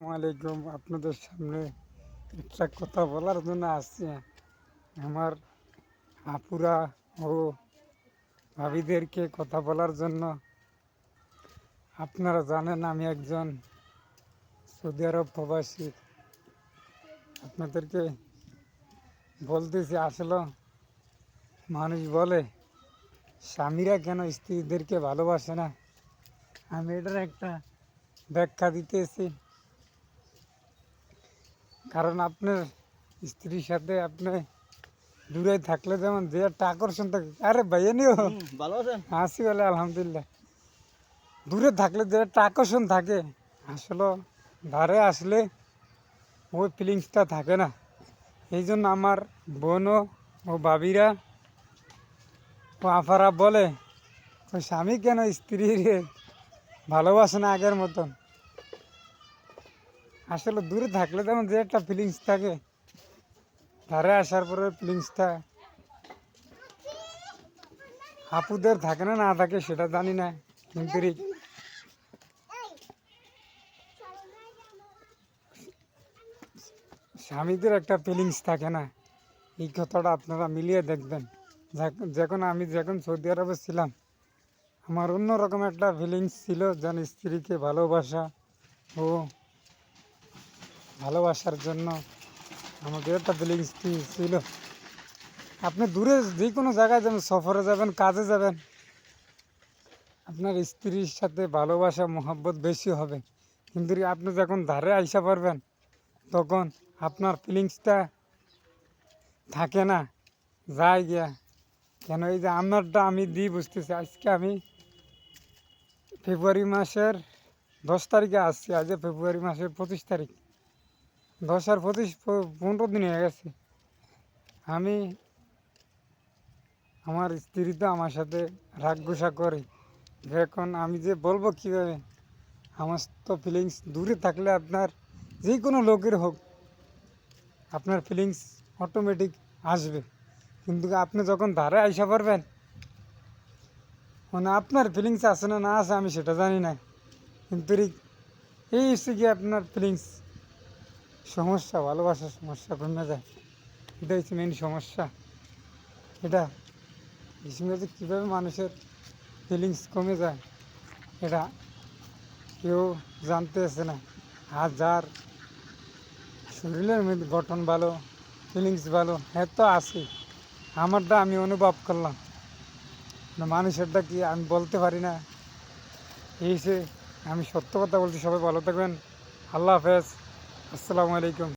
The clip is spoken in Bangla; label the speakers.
Speaker 1: আসসালামাইকুম। আপনাদের সামনে একটা কথা বলার জন্য আসছি। আমার আপুরা ও ভাবিদেরকে কথা বলার জন্য। আপনারা জানেন আমি একজন সৌদি আরব প্রবাসী। আপনাদেরকে বলতেছি, আসলে মানুষ বলে স্বামীরা কেন স্ত্রীদেরকে ভালোবাসে না। আমি এটার একটা ব্যাখ্যা দিতেছি। কারণ আপনার স্ত্রীর সাথে আপনি দূরে থাকলে যেমন যে একটা আকর্ষণ থাকে, আরে ভাইয়া নিও
Speaker 2: ভালো আছেন?
Speaker 1: হাসি বলে আলহামদুলিল্লাহ। দূরে থাকলে যে একটা আকর্ষণ থাকে, আসলে ধারে আসলে ওই ফিলিংসটা থাকে না। এই জন্য আমার বোনও ও ভাবিরা ও আফারা বলে ওই স্বামী কেন স্ত্রীর ভালোবাসে না আগের মতন। আসলে দূরে থাকলে যেমন যে একটা ফিলিংস থাকে, ধারে আসার পরে ফিলিংসটা আপুদের থাকে না না থাকে সেটা জানি না, কিন্তু স্বামীদের একটা ফিলিংস থাকে না। এই কথাটা আপনারা মিলিয়ে দেখবেন। যখন সৌদি আরবে ছিলাম, আমার অন্যরকম একটা ফিলিংস ছিল, যেন স্ত্রীকে ভালোবাসা ও ভালোবাসার জন্য আমাদের একটা ফিলিংস ছিল। আপনি দূরে যে কোনো জায়গায় যাবেন, সফরে যাবেন, কাজে যাবেন, আপনার স্ত্রীর সাথে ভালোবাসা মহব্বত বেশি হবে। কিন্তু আপনি যখন ধারে আইসা পারবেন, তখন আপনার ফিলিংসটা থাকে না, যায় গিয়া। কেন এই যে আমারটা আমি দিই বুঝতেছি। আজকে আমি ফেব্রুয়ারি মাসের 10 তারিখে আসছি, আজ ফেব্রুয়ারি মাসের 25 তারিখ। 10 আর 25 15 দিন হয়ে গেছে। আমি আমার স্ত্রী তো আমার সাথে রাগ গুসা করে। এখন আমি যে বলবো কীভাবে, আমার তো ফিলিংস দূরে থাকলে আপনার যে কোনো লোকের হোক, আপনার ফিলিংস অটোমেটিক আসবে। কিন্তু আপনি যখন ধারে আইসা পারবেন, মানে আপনার ফিলিংস আছে না না আছে আমি সেটা জানি না, কিন্তু এই হচ্ছে কি আপনার ফিলিংস সমস্যা, ভালোবাসার সমস্যা কমে যায়। এটা হচ্ছে মেন সমস্যা। এটা এই সঙ্গে যে কীভাবে মানুষের ফিলিংস কমে যায়, এটা কেউ জানতে আসে না। আর যার শরীরের মধ্যে গঠন ভালো, ফিলিংস ভালো, হ্যাঁ তো আছে। আমারটা আমি অনুভব করলাম, মানুষেরটা কি আমি বলতে পারি না। এই সে আমি সত্য কথা বলছি। সবাই ভালো থাকবেন। আল্লাহ হাফেজ। আসসালামু আলাইকুম।